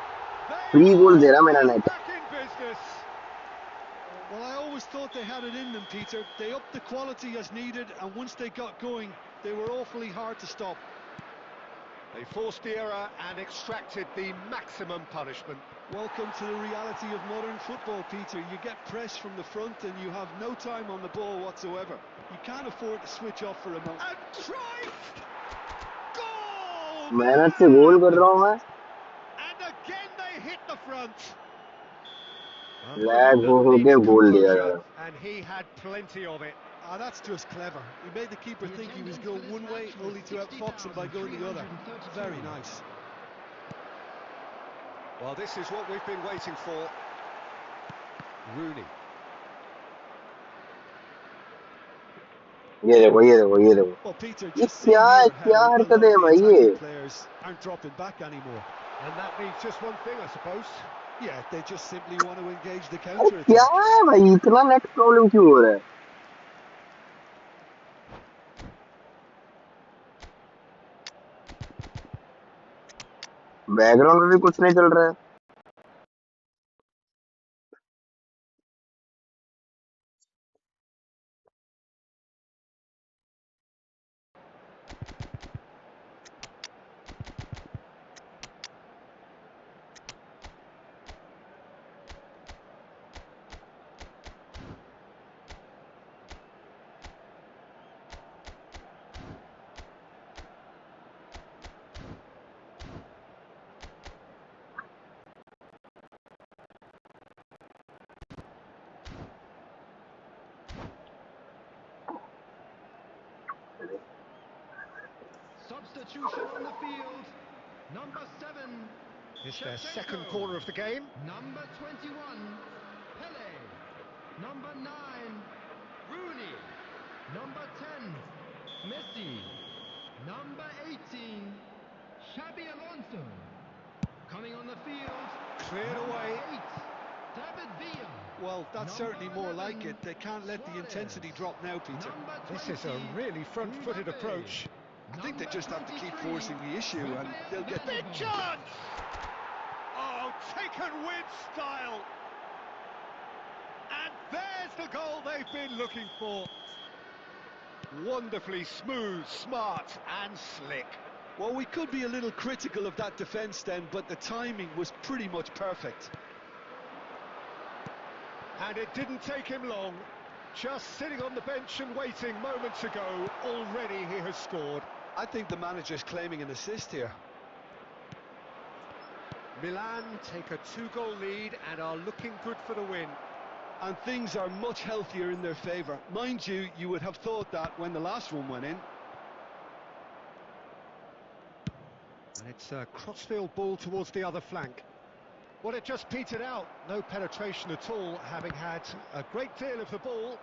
They 3 goal they are रहा मेरा right net. back in business. Well, I always thought they had it in them, Peter. They upped the quality as needed, and once they got going, they were awfully hard to stop. They forced the error and extracted the maximum punishment. Welcome to the reality of modern football, Peter. You get pressed from the front and you have no time on the ball whatsoever. You can't afford to switch off for a moment. And Cruyff! Goal! मेहनत से गोल कर रहा हूँ मैं. And again they hit the front. Lag हो Opponent के needed गोल दिया जा composure, रहा. and he had plenty of it. Ah, that's just clever. He made the keeper think he was going one way, only to outfox him by going the other. Very nice. Well, this is what we've been waiting for. Rooney. ये देखो ये देखो ये देखो. Well, Peter, ये just seeing here क्या how a हरकत lot है of the भाई ये. attacking players aren't dropping back anymore. And that means just one thing, I suppose. Yeah, they just simply want to engage the अरे क्या counter-attack. है भाई, इतना नेट प्रॉब्लम क्यों हो रहा है? बैकग्राउंड में भी कुछ नहीं चल रहा है. Substitution on the field. Number 7. It's their Shevchenko. second corner of the game. Number 21. Pele. Number 9. Rooney. Number 10. Messi. Number 18. Xabi Alonso. Coming on the field. Cleared away. 8. David Villa. Well, that's Number certainly more like 11, it. They can't let the Suarez. intensity drop now, Peter. Number 20, This is a really front-footed Mbappe. approach. I think they Number just have to keep 23, forcing the issue and they'll get... Big chance! Oh, taken with style. And there's the goal they've been looking for. Wonderfully smooth, smart and slick. Well, we could be a little critical of that defence then, but the timing was pretty much perfect. And it didn't take him long. Just sitting on the bench and waiting moments ago, already he has scored. I think the manager's claiming an assist here. Milan take a 2-goal lead and are looking good for the win. And things are much healthier in their favour. Mind you, you would have thought that when the last one went in. And it's a crossfield ball towards the other flank. Well, it just petered out. No penetration at all, having had a great deal of the ball.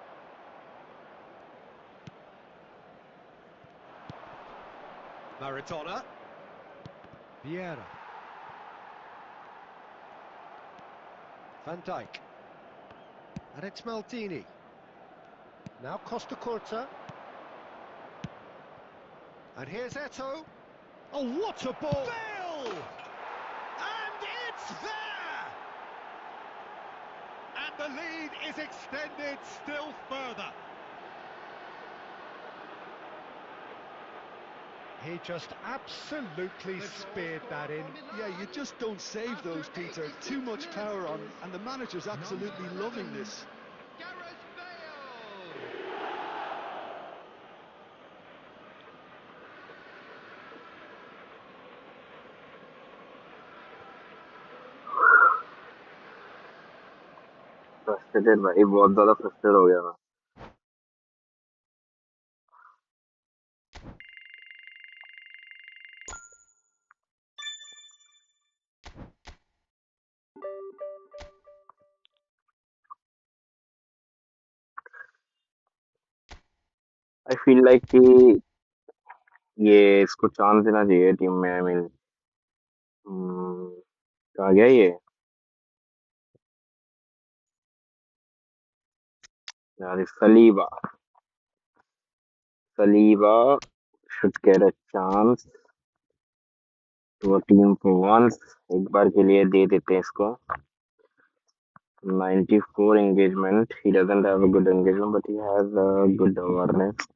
Maradona. Vieira. Van Dijk. And it's Maldini. Now Costa Curta. And here's Eto'o. Oh, what a ball! Bill! And it's there! And the lead is extended still further. He just absolutely speared that in. Yeah, you just don't save those, Peter. Too much power on, and the manager's absolutely loving this. Gareth Bale. Frustrated भाई, बहुत ज्यादा frustrate हो गया मैं। I feel like कि ये इसको chance देना चाहिए टीम में। आई मीन कहाँ गया ये यार? Saliba, Saliba should get a chance to a team for once। एक बार के लिए दे देते हैं इसको। 94 engagement, he doesn't have a good engagement but he has a good awareness।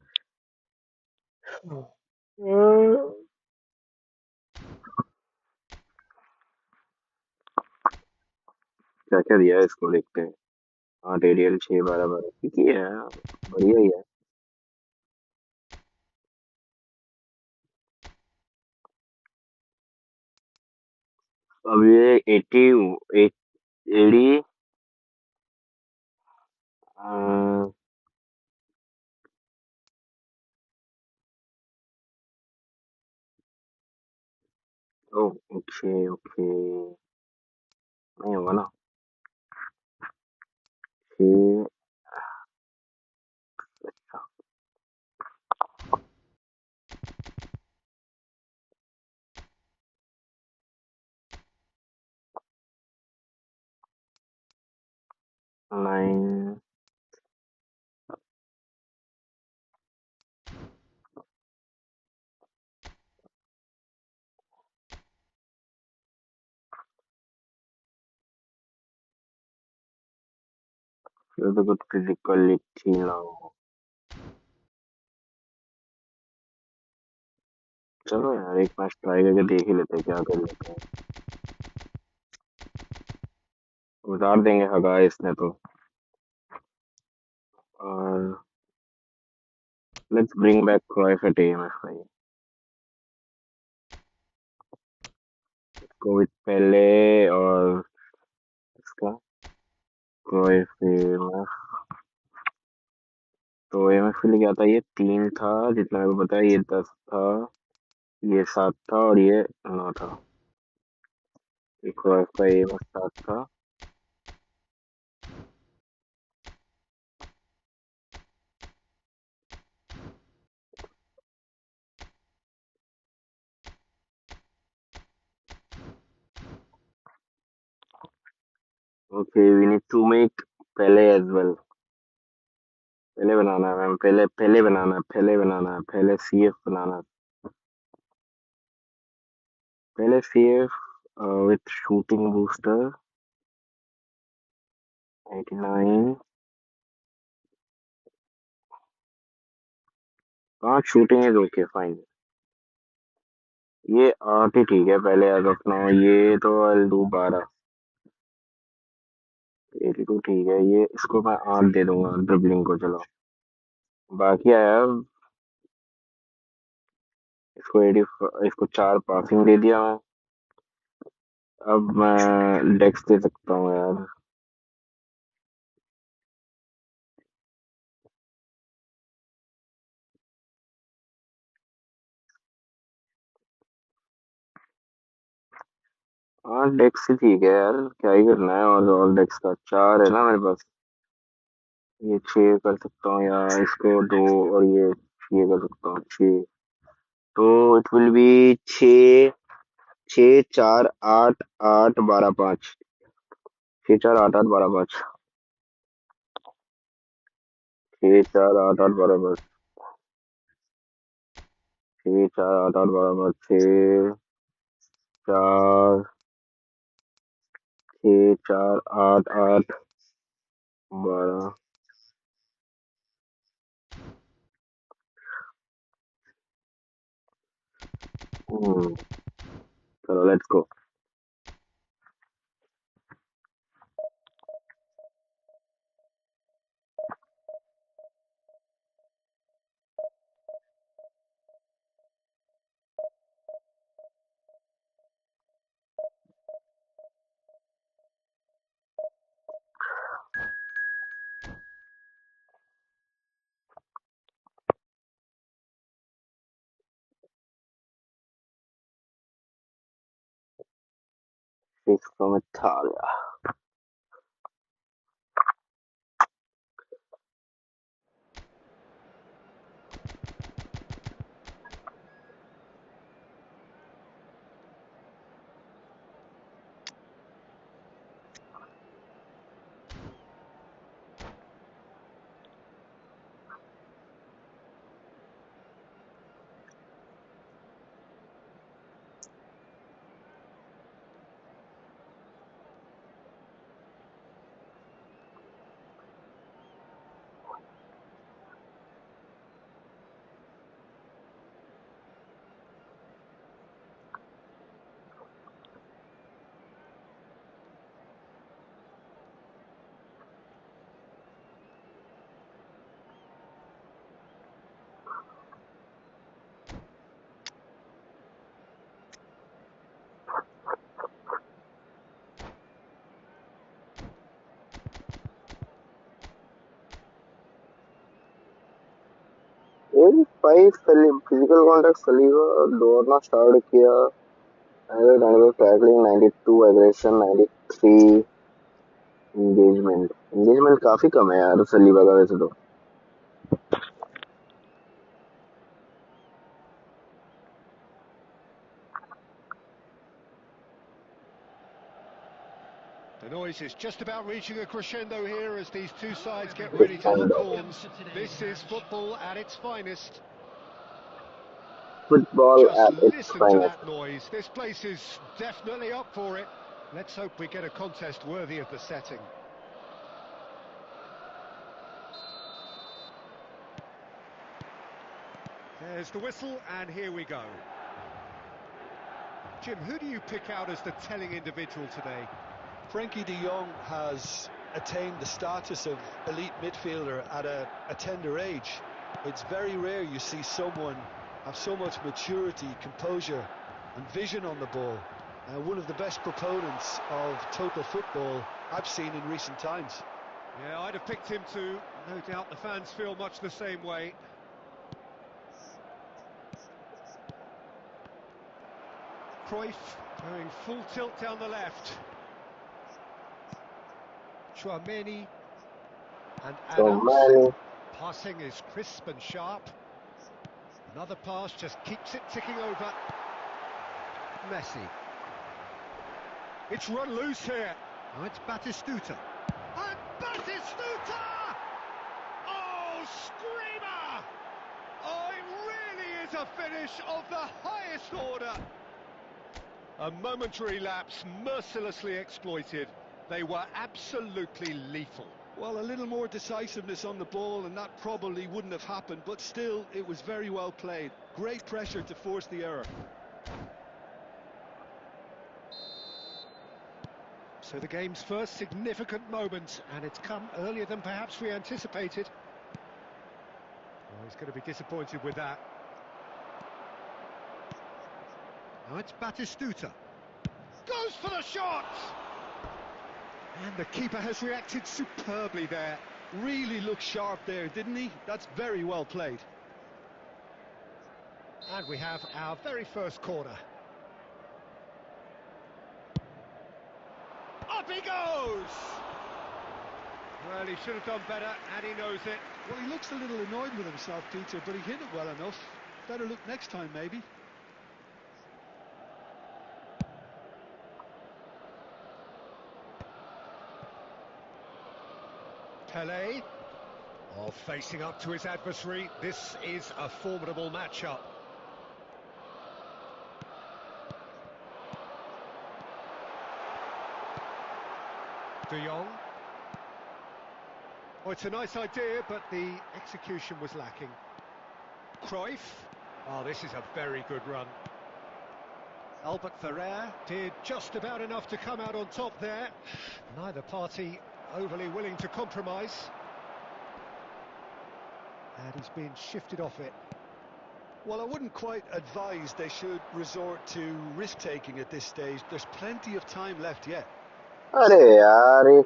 क्या क्या दिया है इसको, देखते हैं। हाँ, रेडियल 6 12 12 ठीक ही है, बढ़िया ही है। अब ये 80 80 ओके ओके, नहीं होगा ना। 9 तो कुछ फिजिकलिटी ना हो। चलो यार, एक मैच ट्राई करके देख ही लेते हैं, क्या कर लेते हैं। उतार देंगे हगा इसने तो। और let's bring back क्रॉय for TMF भाई। कोविड पहले और इसका क्रॉय फेमस। तो एमएफ के लिए क्या था? ये 3 था जितना मेरे को पता है, ये 10 था, ये 7 था और ये 9 था। ये क्रॉय का एमएफ 7 था। Okay, we need to make पहले एज वेल। पहले बनाना है मैम, पहले पहले बनाना है, पहले बनाना है, पहले सीएफ बनाना है। पहले सीएफ विथ शूटिंग बूस्टर 89। हाँ, शूटिंग इज ओके फाइन। ये 8 ही ठीक है पहले एज ऑफ नाउ। ये तो आई डू 12। 82 ठीक है, ये इसको मैं 8 दे दूंगा ड्रिबलिंग को। चलो, बाकी आया इसको 80, इसको 4 पासिंग दे दिया मैं। अब मैं डेक्स दे सकता हूँ यार। हाँ, डेक्स ही ठीक है यार, क्या ही करना है। और डेक्स का 4 है ना मेरे पास। ये 6 कर सकता हूँ या इसको 2, और ये कर सकता हूँ 6। तो इट विल बी 6 6 4 8 8 12 5। 6 4 8 8 12 5। 6 4 8 8 12 5। 6 4 8 8 12 5। 6 4 6 4 8 8 12। हम्म, चलो let's go. Speaks from Italia. In 5 physical contact Saliba दौड़ना स्टार्ट किया 92 tackling 92 aggression 93 engagement काफी कम है यार सलीबा का वैसे तो The noise is just about reaching a crescendo here as these two sides get ready to defend lock horns. This is football at its finest. football Just at its listen to finest. that noise. This place is definitely up for it. Let's hope we get a contest worthy of the setting. There's the whistle, and here we go. Jim, who do you pick out as the telling individual today? Frankie de Jong has attained the status of elite midfielder at a tender age. It's very rare you see someone have so much maturity, composure and vision on the ball. One of the best proponents of total football I've seen in recent times. Yeah, I'd have picked him too. No doubt the fans feel much the same way. Cruyff going full tilt down the left. Chouameni and So Adams. many. Passing is crisp and sharp. Another pass just keeps it ticking over. Messi. It's run loose here. Oh, it's Batistuta. And Batistuta! Oh, screamer! Oh, it really is a finish of the highest order. A momentary lapse mercilessly exploited. They were absolutely lethal. Well, a little more decisiveness on the ball and that probably wouldn't have happened, but still it was very well played. Great pressure to force the error. So the game's first significant moment, and it's come earlier than perhaps we anticipated. Oh, he's going to be disappointed with that. Now it's Batistuta. Goes for the shot! And the keeper has reacted superbly there. Really looked sharp there, didn't he? That's very well played. And we have our very first corner. Up he goes! Well, he should have done better, and he knows it. Well, he looks a little annoyed with himself, Peter, but he hit it well enough. Better look next time, maybe. Pelé, facing up to his adversary. This is a formidable matchup. De Jong. Oh, it's a nice idea, but the execution was lacking. Cruyff. Oh, this is a very good run. Albert Ferrer did just about enough to come out on top there. Neither party overly willing to compromise. And he's been shifted off it. Well, I wouldn't quite advise they should resort to risk-taking at this stage. There's plenty of time left yet. अरे यार ये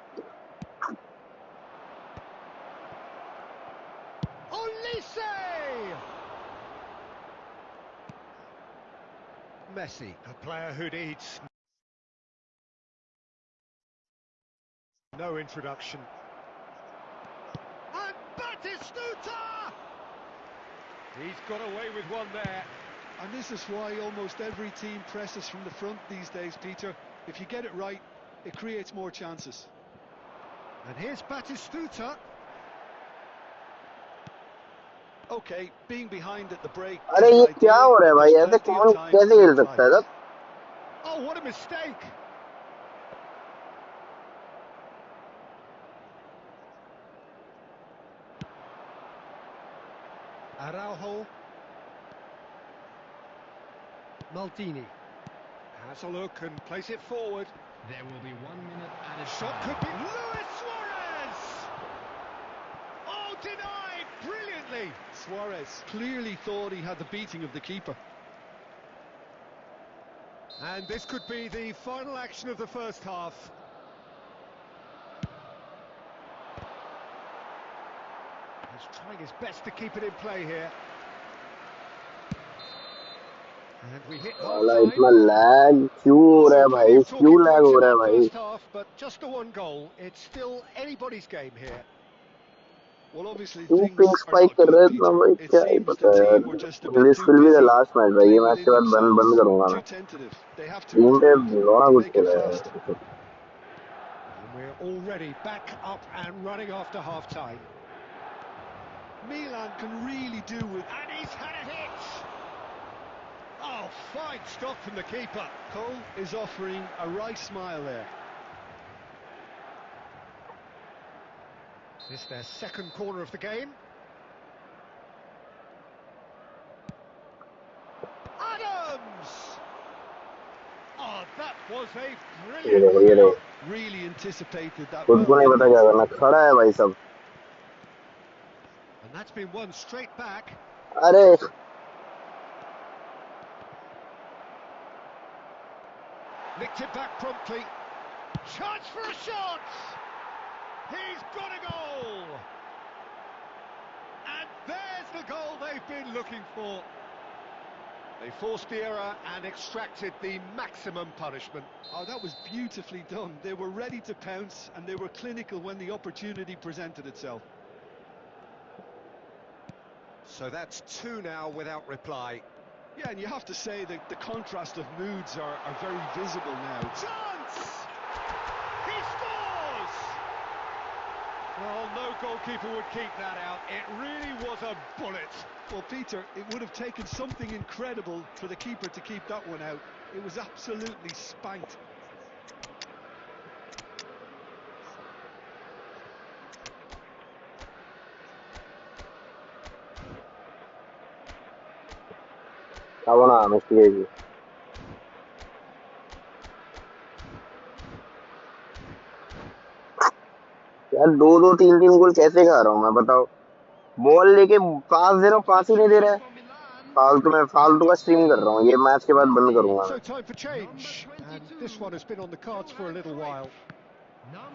Olise! Messi, a player who needs no introduction. And Batistuta! He's got away with one there. And this is why almost every team presses from the front these days, Peter. If you get it right, it creates more chances. And here's Batistuta. Okay, being behind at the break. अरे ये क्या हो रहा है भाई? ऐसे कौन कैसे खेल सकता है sir? Oh, what a mistake! Araujo. Maldini has a look and plays it forward. There will be 1 minute added Shot time. could be Luis Suarez! Oh, denied brilliantly! Suarez clearly thought he had the beating of the keeper. And this could be the final action of the first half. He's trying his best to keep it in play here. And we hit वाला half इतना time. Lag क्यों हो रहा है भाई? क्यों lag हो रहा है भाई? First half, but just the one goal. It's still anybody's game here. Well, obviously क्यों things pink are spike not कर good, रहे हैं इतना Peter. भाई? It क्या ही seems पता the है team यार. were just a bit This too will be the busy last match भाई. ये playing मैच within के बाद बंद themselves, करूंगा too मैं. tentative. They have to team पे improve लौड़ा and कुछ make it खेला fast. है. And we're already back up and running after half time. Milan can really do with. And he's had a hit! Oh, fine stop from the keeper. Cole is offering a right smile there. This is their second corner of the game. Adams! Oh, that was a ये brilliant देखो ये देखो. save. Really anticipated that खुद well, को नहीं didn't पता he? क्या करना. खड़ा है भाई सब. And that's been won straight back. अरे Nicked it back promptly. Chance for a shot! He's got a goal! And there's the goal they've been looking for. They forced the error and extracted the maximum punishment. Oh, that was beautifully done. They were ready to pounce and they were clinical when the opportunity presented itself. So that's two now without reply. Yeah, and you have to say that the contrast of moods are very visible now. Chance! He scores! Well, no goalkeeper would keep that out. It really was a bullet. Well, Peter, it would have taken something incredible for the keeper to keep that one out. It was absolutely spanked. क्या बना mistake है. यार 2-2 3-3 गोल कैसे खा रहा हूँ मैं बताओ. बॉल लेके पास दे रहा हूँ, पास ही नहीं दे रहा है. फालतू का स्ट्रीम कर रहा हूँ. ये मैच के बाद बंद करूंगा So मैं. time for change. And this one has been on the cards for a little while.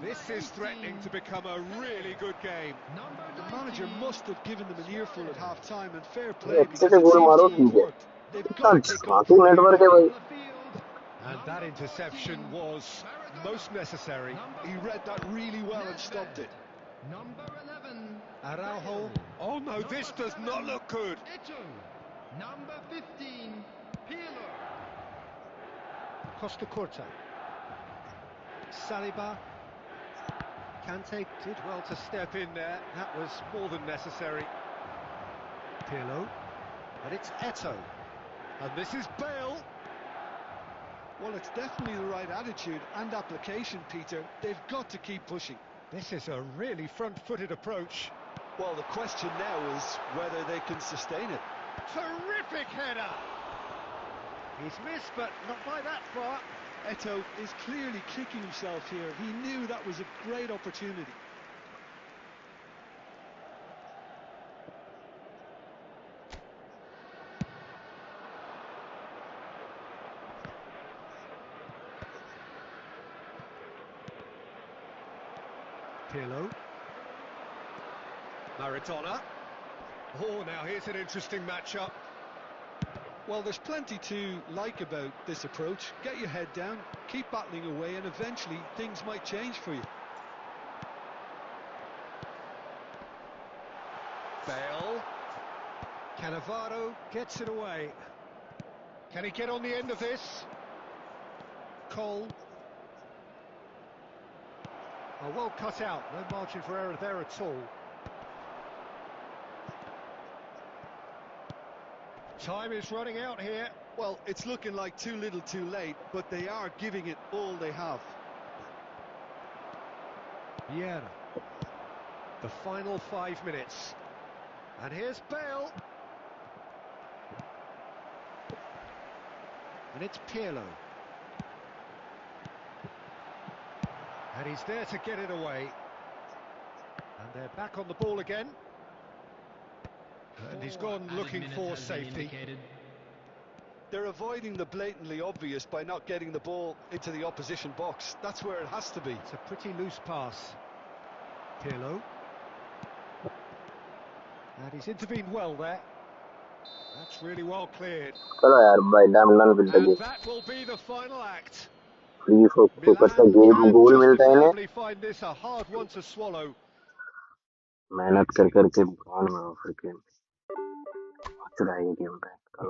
This is threatening to become a really good game. The manager must have given them an earful at half-time, and fair ये play अच्छे because से it goal seems मारो to have ठीक है. worked. They've इतना got to take on झांकू from here network है now. भाई. And that interception was most necessary. He read that really well and stopped it. Number 11. Araujo. Oh no, this does not look good. Eto. Number 15. Pirlo. Costa Curta. Saliba. Kante did well to step in there. That was more than necessary. Pirlo. But it's Eto. And this is Bale. Well, it's definitely the right attitude and application, Peter. They've got to keep pushing. This is a really front-footed approach. Well, the question now is whether they can sustain it. Terrific header! He's missed, but not by that far. Eto is clearly kicking himself here. He knew that was a great opportunity. Pirlo. Maradona. Oh, now here's an interesting matchup. Well, there's plenty to like about this approach. Get your head down, keep battling away, and eventually things might change for you. Bale. Cannavaro gets it away. Can he get on the end of this? Cole. Oh, well cut out. No margin for error there at all. Time is running out here. Well, it's looking like too little too late, but they are giving it all they have. Vieira. The final 5 minutes. And here's Bale. And it's Pirlo. And he's there to get it away. And they're back on the ball again. And he's gone looking for safety. They're avoiding the blatantly obvious by not getting the ball into the opposition box. That's where it has to be. It's a pretty loose pass. Pirlo. And he's intervened well there. That's really well cleared. चलो यार भाई dam done with the And game that will be the final act. Free focus का Milan game can गोल मिलता है इन्हें justifiably find this a hard one to swallow. मेहनत कर करके कौन में फिर गेम चुराएगा गेम पे कल